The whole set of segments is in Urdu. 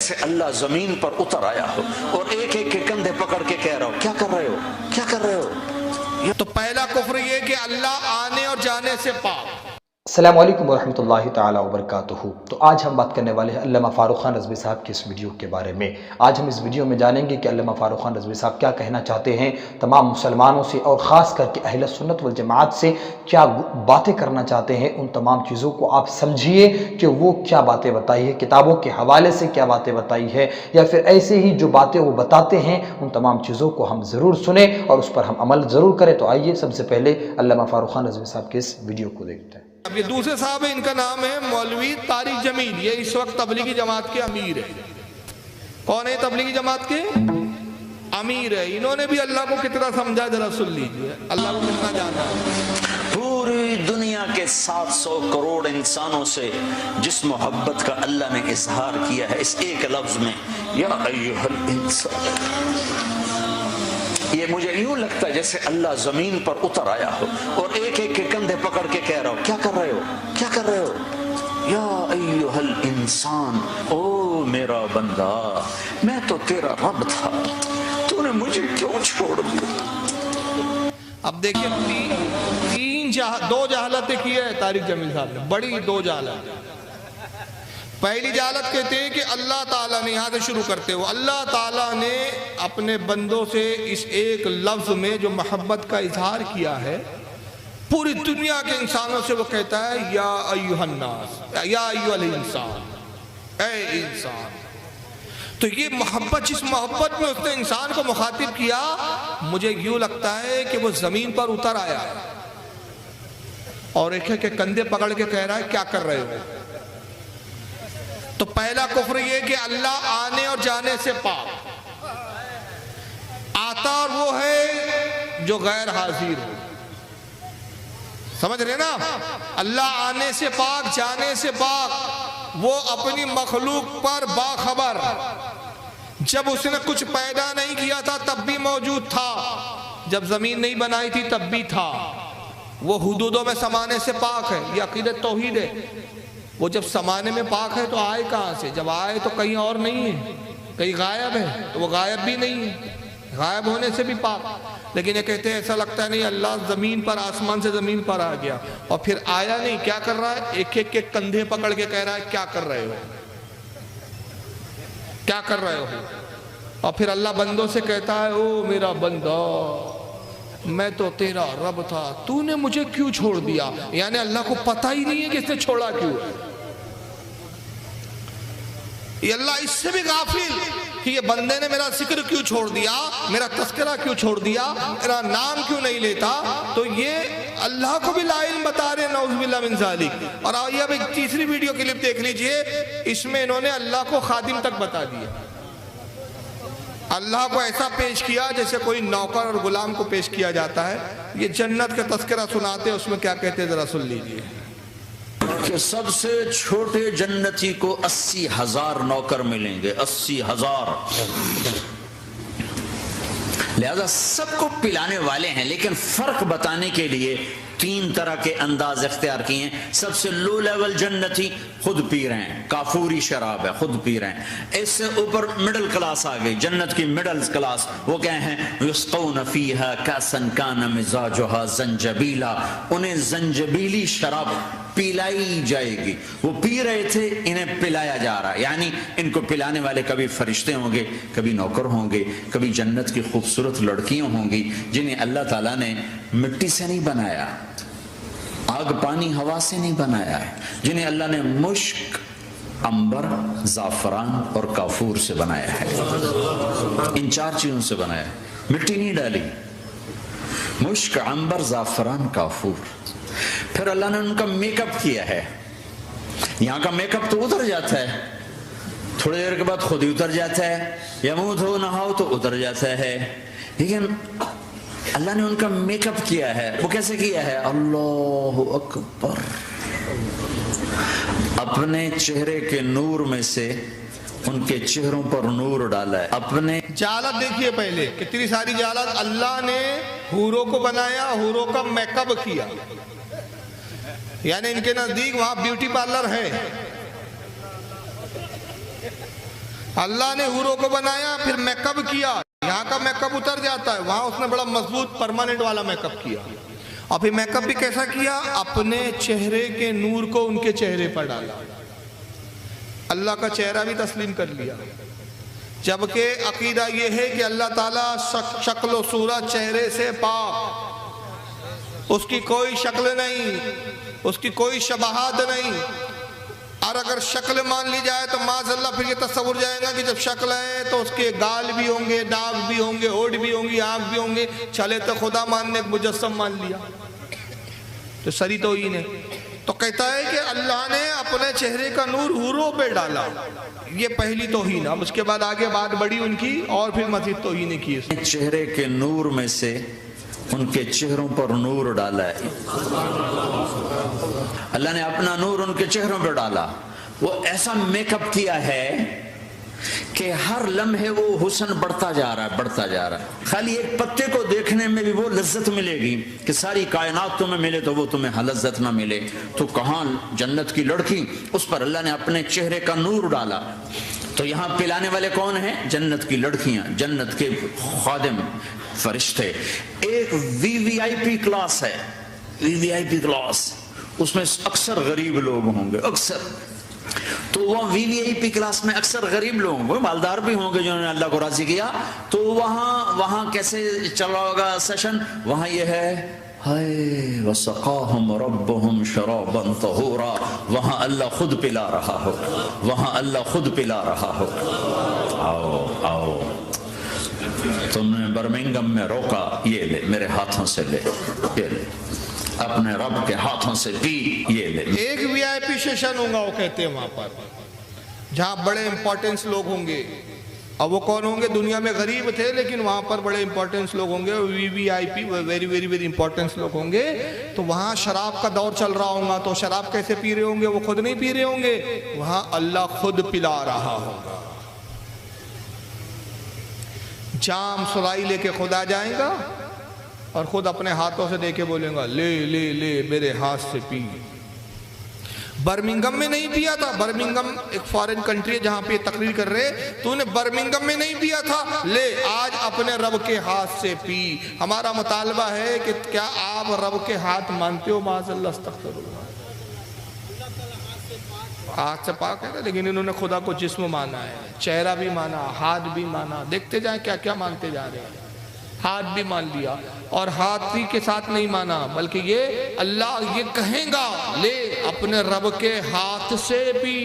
جیسے اللہ زمین پر اتر آیا ہو اور ایک ایک کے کندھے پکڑ کے کہہ رہا ہو کیا کر رہے ہو، کیا کر رہے ہو۔ تو پہلا کفر یہ کہ اللہ آنے اور جانے سے پاک۔ السلام علیکم ورحمۃ اللہ تعالیٰ وبرکاتہ۔ تو آج ہم بات کرنے والے ہیں علامہ فاروق خان رضوی صاحب کی اس ویڈیو کے بارے میں۔ آج ہم اس ویڈیو میں جانیں گے کہ علامہ فاروق خان رضوی صاحب کیا کہنا چاہتے ہیں تمام مسلمانوں سے، اور خاص کر کے اہل سنت والجماعت سے کیا باتیں کرنا چاہتے ہیں۔ ان تمام چیزوں کو آپ سمجھیے کہ وہ کیا باتیں بتائی ہے، کتابوں کے حوالے سے کیا باتیں بتائی ہے، یا پھر ایسے ہی جو باتیں وہ بتاتے ہیں ان تمام چیزوں کو ہم ضرور سنیں اور اس پر ہم عمل ضرور کریں۔ تو آئیے سب سے پہلے علامہ فاروق خان رضوی صاحب کے اس ویڈیو کو دیکھتے ہیں۔ اب یہ دوسرے صاحب ہیں، ان کا نام ہے مولوی طارق جمیل، یہ اس وقت تبلیغی جماعت کے امیر ہے۔ کون ہے تبلیغی جماعت کے امیر ہے؟ انہوں نے بھی اللہ کو کتنا سمجھا ذرا سن لیجیے، اللہ کو کتنا جانا ہے۔ پوری دنیا کے 700 کروڑ انسانوں سے جس محبت کا اللہ نے اظہار کیا ہے اس ایک لفظ میں، یا ایھا الانسان، یہ مجھے یوں لگتا ہے جیسے اللہ زمین پر اتر آیا ہو اور ایک ایک کے کندھے پکڑ کے کہہ رہا ہو کیا کر رہے ہو، کیا کر رہے ہو، یا ایھا الانسان، او میرا بندہ، میں تو تیرا رب تھا، تو نے مجھے کیوں چھوڑ دیا۔ اب دیکھیں دو جہالتیں کی ہے طارق جمیل صاحب نے، بڑی دو جہالت۔ پہلی جہالت کہتے ہیں کہ اللہ تعالیٰ نے، یہاں سے شروع کرتے ہو، اللہ تعالیٰ نے اپنے بندوں سے اس ایک لفظ میں جو محبت کا اظہار کیا ہے، پوری دنیا کے انسانوں سے وہ کہتا ہے یا ایھا الناس، یا ایھا الانسان، اے انسان۔ تو یہ محبت، جس محبت میں اس نے انسان کو مخاطب کیا، مجھے یوں لگتا ہے کہ وہ زمین پر اتر آیا ہے اور ایک کے کندھے پکڑ کے کہہ رہا ہے کیا کر رہے ہو۔ تو پہلا کفر یہ کہ اللہ آنے اور جانے سے پاک، آتا اور وہ ہے جو غیر حاضر ہو، سمجھ رہے نا؟ اللہ آنے سے پاک، جانے سے پاک، وہ اپنی مخلوق پر باخبر، جب اس نے کچھ پیدا نہیں کیا تھا تب بھی موجود تھا، جب زمین نہیں بنائی تھی تب بھی تھا، وہ حدودوں میں سمانے سے پاک ہے، یہ عقیدت توحید ہے۔ وہ جب سمانے میں پاک ہے تو آئے کہاں سے؟ جب آئے تو کہیں اور نہیں ہے، کہیں غائب ہے تو وہ غائب بھی نہیں ہے، غائب ہونے سے بھی پاک۔ لیکن یہ کہتے ہیں ایسا لگتا ہے نہیں، اللہ زمین پر، آسمان سے زمین پر آ گیا اور پھر آیا نہیں، کیا کر رہا ہے؟ ایک ایک کے کندھے پکڑ کے کہہ رہا ہے کیا کر رہے ہو، کیا کر رہے ہو۔ اور پھر اللہ بندوں سے کہتا ہے او میرا بندہ، میں تو تیرا رب تھا، تو نے مجھے کیوں چھوڑ دیا؟ یعنی اللہ کو پتہ ہی نہیں ہے کہ اس نے چھوڑا کیوں ہے۔ یہ اللہ اس سے بھی غافل کہ یہ بندے نے میرا ذکر کیوں چھوڑ دیا، میرا تذکرہ کیوں چھوڑ دیا، میرا نام کیوں نہیں لیتا، تو یہ اللہ کو بھی لا علم بتا رہے، نعوذ باللہ من ذالک۔ اور آئیے اب ایک تیسری ویڈیو کلپ دیکھ لیجئے، اس میں انہوں نے اللہ کو خادم تک بتا دیا، اللہ کو ایسا پیش کیا جیسے کوئی نوکر اور غلام کو پیش کیا جاتا ہے۔ یہ جنت کا تذکرہ سناتے، اس میں کیا کہتے ذرا سن لیجئے کہ سب سے چھوٹے جنتی کو 80,000 نوکر ملیں گے، 80,000، لہذا سب کو پلانے والے ہیں، لیکن فرق بتانے کے لیے 3 طرح کے انداز اختیار کیے ہیں۔ سب سے لو لیول جنتی خود پی رہے ہیں، کافوری شراب ہے، خود پی رہے ہیں۔ اس سے اوپر مڈل کلاس آ گئی، جنت کی مڈل کلاس، وہ کہے ہیں یسقون فیہا کاسا کان مزاجہا زنجبیلا، انہیں زنجبیلی شراب پلائی جائے گی۔ وہ پی رہے تھے، انہیں پلایا جا رہا ہے، یعنی ان کو پلانے والے کبھی فرشتے ہوں گے، کبھی نوکر ہوں گے، کبھی جنت کی خوبصورت لڑکیاں ہوں گی جنہیں اللہ تعالیٰ نے مٹی سے نہیں بنایا، آگ پانی ہوا سے نہیں بنایا ہے، جنہیں اللہ نے مشک، عنبر، زعفران اور کافور سے بنایا ہے۔ ان 4 چیزوں سے بنایا ہے، مٹی نہیں ڈالی، مشک، عنبر، زعفران، کافور۔ پھر اللہ نے ان کا میک اپ کیا ہے، یہاں کا میک اپ تو اتر جاتا ہے، تھوڑی دیر کے بعد خود ہی اتر جاتا ہے، یا منہ دھو نہاؤ تو اتر جاتا ہے، لیکن اللہ نے ان کا میک اپ کیا ہے۔ وہ کیسے کیا ہے؟ اللہ اکبر، اپنے چہرے کے نور میں سے ان کے چہروں پر نور ڈالا ہے۔ اپنے جہالت دیکھیے پہلے، کتنی ساری جہالت۔ اللہ نے حوروں کو بنایا، حوروں کا میک اپ کیا، یعنی ان کے نزدیک وہاں بیوٹی پارلر ہے۔ اللہ نے حوروں کو بنایا، پھر میک اپ کیا، یہاں کا میک اپ اتر جاتا ہے، وہاں اس نے بڑا مضبوط پرماننٹ والا میک اپ کیا، اور پھر میک اپ بھی کیسا کیا؟ اپنے چہرے کے نور کو ان کے چہرے پر ڈالا، اللہ کا چہرہ بھی تسلیم کر لیا، جبکہ عقیدہ یہ ہے کہ اللہ تعالیٰ شکل و صورت چہرے سے پاک، اس کی کوئی شکل نہیں، اس کی کوئی شباہت نہیں، اور اگر شکل مان لی جائے تو معاذ اللہ پھر یہ تصور جائے گا کہ جب شکل ہے تو اس کے گال بھی ہوں گے، داغ بھی ہوں گے، ہونٹ بھی ہوں گی، آنکھ بھی ہوں گے، چلے تو خدا ماننے ایک مجسم مان لیا، تو سری توہین ہے۔ تو کہتا ہے کہ اللہ نے اپنے چہرے کا نور حوروں پہ ڈالا، یہ پہلی توہین۔ اب اس کے بعد آگے بات بڑی ان کی، اور پھر مزید توہینیں کی اس نے۔ چہرے کے نور میں سے ان کے چہروں پر نور ڈالا ہے، اللہ نے اپنا نور ان کے چہروں پر ڈالا، وہ ایسا میک اپ کیا ہے کہ ہر لمحے وہ حسن بڑھتا جا رہا ہے، بڑھتا جا رہا ہے۔ خالی ایک پتے کو دیکھنے میں بھی وہ لذت ملے گی کہ ساری کائنات تمہیں ملے تو وہ تمہیں لذت نہ ملے، تو کہاں جنت کی لڑکی، اس پر اللہ نے اپنے چہرے کا نور ڈالا۔ تو یہاں پلانے والے کون ہیں؟ جنت کی لڑکیاں، جنت کے خادم فرشتے۔ ایک وی وی آئی پی کلاس ہے، وی وی آئی پی کلاس، اس میں اکثر غریب لوگ ہوں گے، اکثر۔ تو وہ وی وی آئی پی کلاس میں اکثر غریب لوگ ہوں گے، مالدار بھی ہوں گے جنہوں نے اللہ کو راضی کیا۔ تو وہاں کیسے چل رہا ہوگا سیشن؟ وہاں یہ ہے ہائے وسقاہم ربہم شرابا طہورا، وہاں اللہ خود پلا رہا ہو، وہاں اللہ خود پلا رہا ہو۔ آؤ آؤ، تم نے برمنگم میں روکا، یہ لے میرے ہاتھوں سے لے، یہ لے اپنے رب کے ہاتھوں سے پی، یہ لے۔ ایک وی آئی پی سیشن ہوگا، وہ کہتے ہیں وہاں پر، جہاں بڑے امپورٹنس لوگ ہوں گے، اور وہ کون ہوں گے؟ دنیا میں غریب تھے لیکن وہاں پر بڑے امپورٹنس لوگ ہوں گے، وی وی آئی پی ویری ویری ویری امپورٹنس لوگ ہوں گے۔ تو وہاں شراب کا دور چل رہا ہوگا، تو شراب کیسے پی رہے ہوں گے؟ وہ خود نہیں پی رہے ہوں گے، وہاں اللہ خود پلا رہا ہوگا۔ جام سرائی لے کے خود آ جائے گا اور خود اپنے ہاتھوں سے دے کے بولے گا لے لے لے میرے ہاتھ سے پی۔ برمنگم میں نہیں پیا تھا، برمنگم ایک فارن کنٹری ہے جہاں پہ تقریر کر رہے، تو نے برمنگم میں نہیں پیا تھا، لے آج اپنے رب کے ہاتھ سے پی۔ ہمارا مطالبہ ہے کہ کیا آپ رب کے ہاتھ مانتے ہو؟ معاذ اللہ، استغفر اللہ، ہاتھ سے پاک ہے، لیکن انہوں نے خدا کو جسم مانا ہے، چہرہ بھی مانا، ہاتھ بھی مانا۔ دیکھتے جائیں کیا کیا مانتے جا رہے ہیں۔ ہاتھ بھی مان لیا، اور ہاتھ ہی کے ساتھ نہیں مانا، بلکہ یہ اللہ یہ کہیں گا لے اپنے رب کے ہاتھ سے بھی۔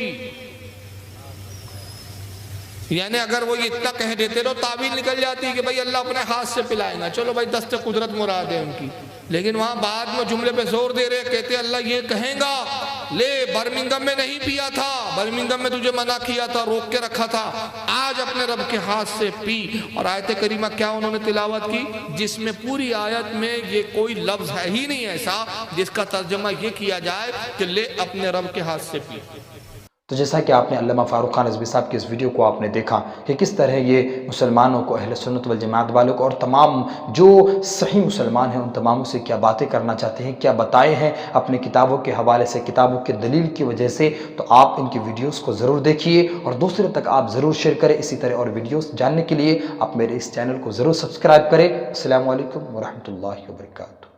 یعنی اگر وہ یہ اتنا کہہ دیتے تو تعبیر نکل جاتی کہ بھائی اللہ اپنے ہاتھ سے پلائے گا، چلو بھائی دست قدرت مراد ہے ان کی، لیکن وہاں بعد میں جملے پہ زور دے رہے، کہتے اللہ یہ کہیں گا لے برمنگم میں نہیں پیا تھا، برمنگم میں تجھے منع کیا تھا، روک کے رکھا تھا، آج اپنے رب کے ہاتھ سے پی۔ اور آیت کریمہ کیا انہوں نے تلاوت کی، جس میں پوری آیت میں یہ کوئی لفظ ہے ہی نہیں ایسا جس کا ترجمہ یہ کیا جائے کہ لے اپنے رب کے ہاتھ سے پی۔ تو جیسا کہ آپ نے علامہ فاروق خان رضوی صاحب کی اس ویڈیو کو آپ نے دیکھا کہ کس طرح یہ مسلمانوں کو، اہل سنت والجماعت والوں کو، اور تمام جو صحیح مسلمان ہیں ان تماموں سے کیا باتیں کرنا چاہتے ہیں، کیا بتائے ہیں اپنے کتابوں کے حوالے سے، کتابوں کے دلیل کی وجہ سے، تو آپ ان کی ویڈیوز کو ضرور دیکھیے اور دوسرے تک آپ ضرور شیئر کریں۔ اسی طرح اور ویڈیوز جاننے کے لیے آپ میرے اس چینل کو ضرور سبسکرائب کریں۔ السلام علیکم ورحمۃ اللہ وبرکاتہ۔